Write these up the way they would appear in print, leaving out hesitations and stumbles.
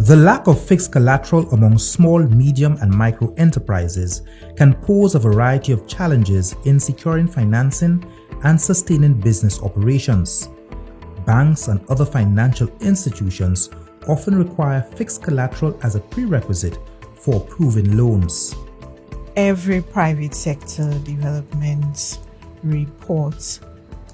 The lack of fixed collateral among small, medium, and micro enterprises can pose a variety of challenges in securing financing and sustaining business operations. Banks and other financial institutions often require fixed collateral as a prerequisite for approving loans. Every private sector development report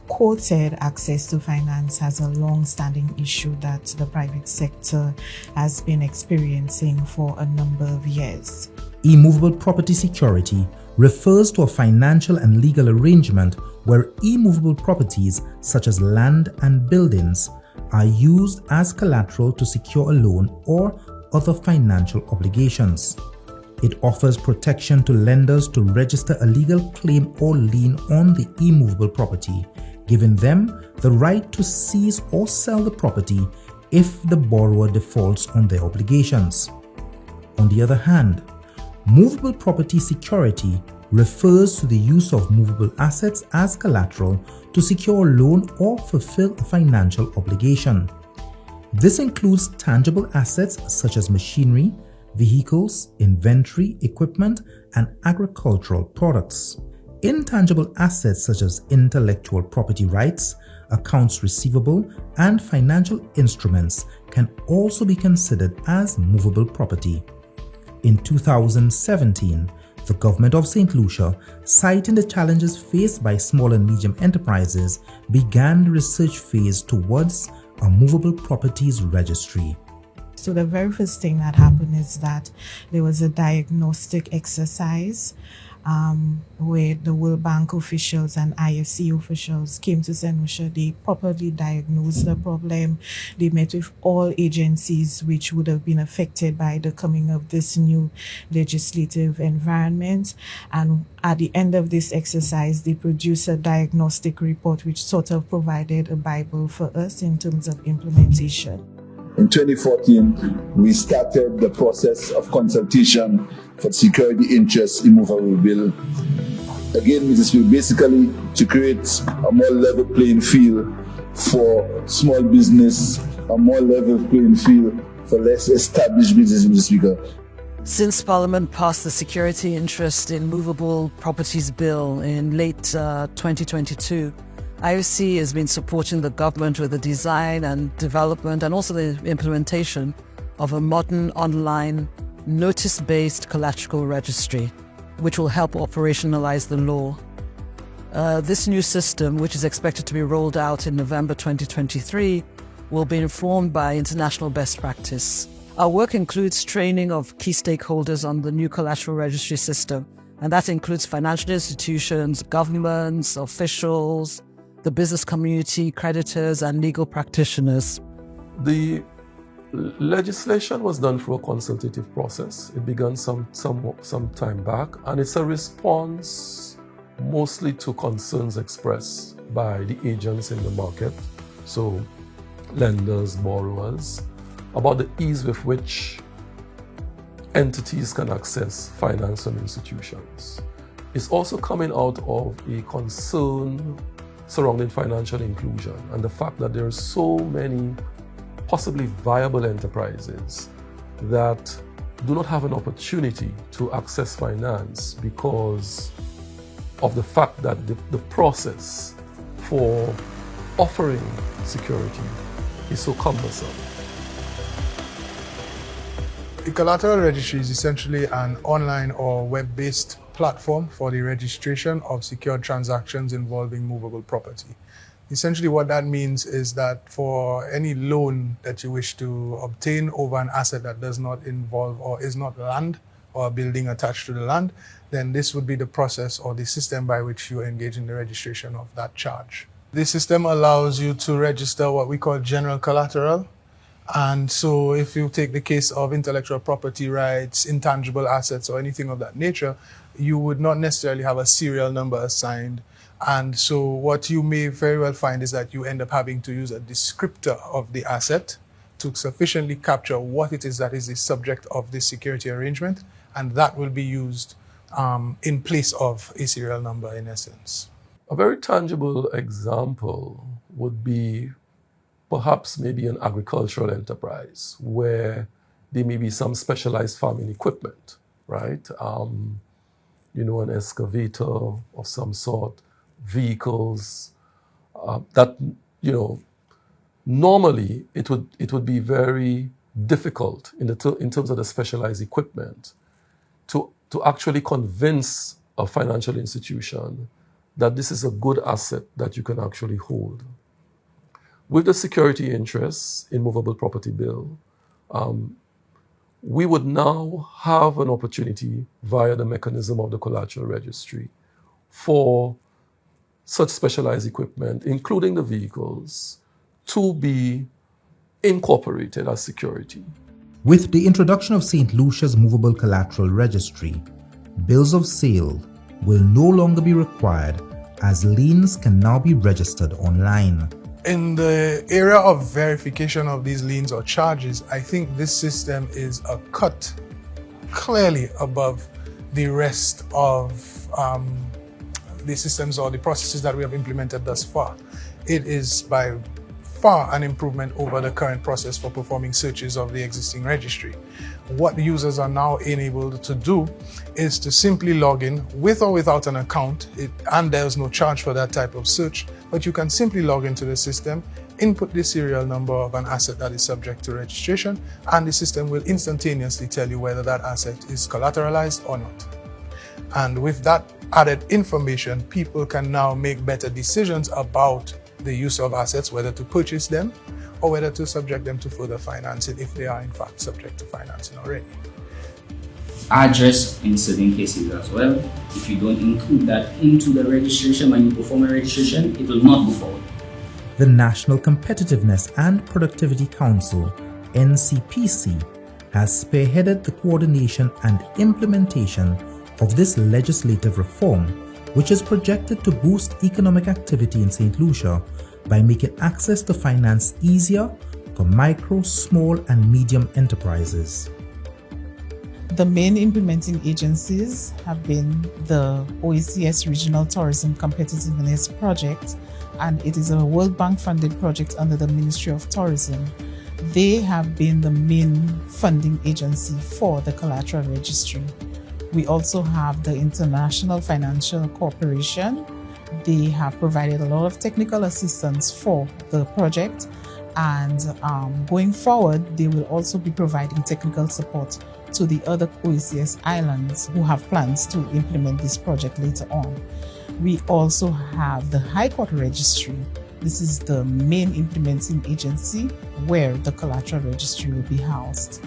quoted access to finance as a long-standing issue that the private sector has been experiencing for a number of years. Immovable property security refers to a financial and legal arrangement where immovable properties such as land and buildings are used as collateral to secure a loan or other financial obligations. It offers protection to lenders to register a legal claim or lien on the immovable property, giving them the right to seize or sell the property if the borrower defaults on their obligations. On the other hand, movable property security refers to the use of movable assets as collateral to secure a loan or fulfill a financial obligation. This includes tangible assets such as machinery, vehicles, inventory, equipment, and agricultural products. Intangible assets such as intellectual property rights, accounts receivable, and financial instruments can also be considered as movable property. In 2017, the government of Saint Lucia, citing the challenges faced by small and medium enterprises, began the research phase towards a movable properties registry. So the very first thing that happened is that there was a diagnostic exercise where the World Bank officials and IFC officials came to Saint Lucia. They properly diagnosed the problem. They met with all agencies which would have been affected by the coming of this new legislative environment. And at the end of this exercise, they produced a diagnostic report which sort of provided a Bible for us in terms of implementation. In 2014, we started the process of consultation for the security interest immovable bill. Again, this is basically to create a more level playing field for small business, a more level playing field for less established business, Mr. Speaker. Since Parliament passed the Security Interest in Movable Properties Bill in late 2022, IOC has been supporting the government with the design and development and also the implementation of a modern online notice-based collateral registry, which will help operationalize the law. This new system, which is expected to be rolled out in November 2023, will be informed by international best practice. Our work includes training of key stakeholders on the new collateral registry system, and that includes financial institutions, governments, officials, the business community, creditors, and legal practitioners. The legislation was done through a consultative process. It began some time back, and it's a response mostly to concerns expressed by the agents in the market, so lenders, borrowers, about the ease with which entities can access finance from institutions. It's also coming out of a concern surrounding financial inclusion and the fact that there are so many possibly viable enterprises that do not have an opportunity to access finance because of the fact that the process for offering security is so cumbersome. The collateral registry is essentially an online or web-based platform for the registration of secured transactions involving movable property. Essentially what that means is that for any loan that you wish to obtain over an asset that does not involve or is not land or a building attached to the land, then this would be the process or the system by which you engage in the registration of that charge. This system allows you to register what we call general collateral. And so if you take the case of intellectual property rights, intangible assets, or anything of that nature, you would not necessarily have a serial number assigned. And so what you may very well find is that you end up having to use a descriptor of the asset to sufficiently capture what it is that is the subject of this security arrangement, and that will be used in place of a serial number in essence. A very tangible example would be perhaps maybe an agricultural enterprise where there may be some specialized farming equipment, right? An excavator of some sort, vehicles, that, normally it would be very difficult in terms of the specialized equipment to actually convince a financial institution that this is a good asset that you can actually hold. With the security interests in Movable Property Bill, we would now have an opportunity via the mechanism of the collateral registry for such specialized equipment, including the vehicles, to be incorporated as security. With the introduction of Saint Lucia's Movable Collateral Registry, bills of sale will no longer be required as liens can now be registered online. In the area of verification of these liens or charges, I think this system is a cut clearly above the rest of the systems or the processes that we have implemented thus far. It is by far an improvement over the current process for performing searches of the existing registry. What the users are now enabled to do is to simply log in with or without an account, and there's no charge for that type of search, but you can simply log into the system, input the serial number of an asset that is subject to registration, and the system will instantaneously tell you whether that asset is collateralized or not. And with that added information, people can now make better decisions about the use of assets, whether to purchase them or whether to subject them to further financing if they are in fact subject to financing already. Address in certain cases as well. If you don't include that into the registration when you perform a registration, it will not go forward. The National Competitiveness and Productivity Council, NCPC, has spearheaded the coordination and implementation of this legislative reform, which is projected to boost economic activity in Saint Lucia by making access to finance easier for micro, small, and medium enterprises. The main implementing agencies have been the OECS Regional Tourism Competitiveness Project, and it is a World Bank funded project under the Ministry of Tourism. They have been the main funding agency for the collateral registry. We also have the International Financial Corporation. They have provided a lot of technical assistance for the project, and going forward, they will also be providing technical support to the other OECS islands who have plans to implement this project later on. We also have the High Court Registry. This is the main implementing agency where the collateral registry will be housed.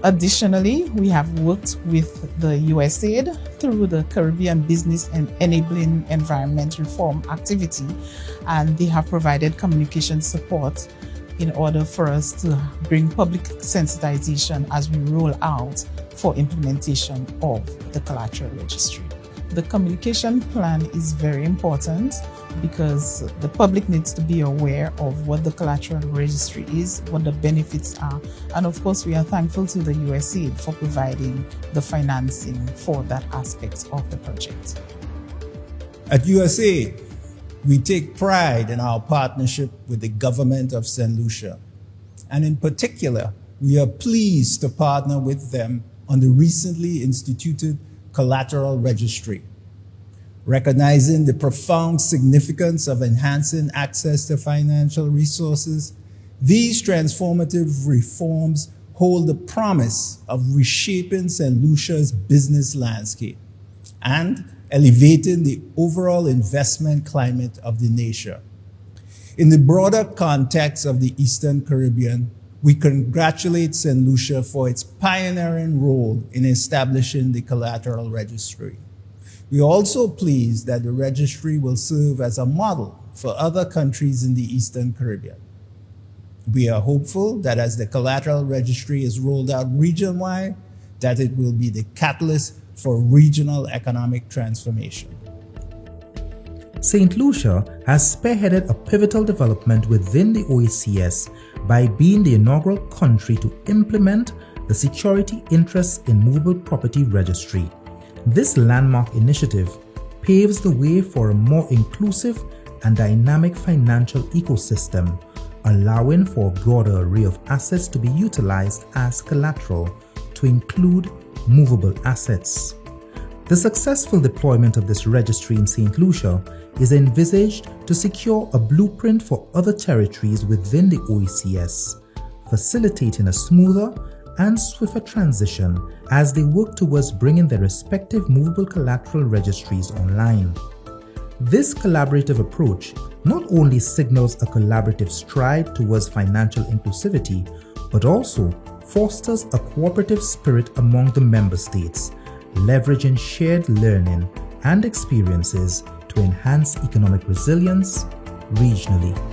Additionally, we have worked with the USAID through the Caribbean Business and Enabling Environment Reform activity, and they have provided communication support in order for us to bring public sensitization as we roll out for implementation of the collateral registry. The communication plan is very important because the public needs to be aware of what the collateral registry is, what the benefits are, and of course we are thankful to the USAID for providing the financing for that aspect of the project. At USAID, we take pride in our partnership with the government of Saint Lucia, and in particular, we are pleased to partner with them on the recently instituted collateral registry. Recognizing the profound significance of enhancing access to financial resources, these transformative reforms hold the promise of reshaping Saint Lucia's business landscape and elevating the overall investment climate of the nation. In the broader context of the Eastern Caribbean, we congratulate Saint Lucia for its pioneering role in establishing the collateral registry. We are also pleased that the registry will serve as a model for other countries in the Eastern Caribbean. We are hopeful that as the collateral registry is rolled out region-wide, that it will be the catalyst for regional economic transformation. Saint Lucia has spearheaded a pivotal development within the OECS by being the inaugural country to implement the Security Interests in Movable Property Registry. This landmark initiative paves the way for a more inclusive and dynamic financial ecosystem, allowing for a broader array of assets to be utilized as collateral, to include movable assets. The successful deployment of this registry in Saint Lucia is envisaged to secure a blueprint for other territories within the OECS, facilitating a smoother and swifter transition as they work towards bringing their respective movable collateral registries online. This collaborative approach not only signals a collaborative stride towards financial inclusivity, but also fosters a cooperative spirit among the member states, leveraging shared learning and experiences to enhance economic resilience regionally.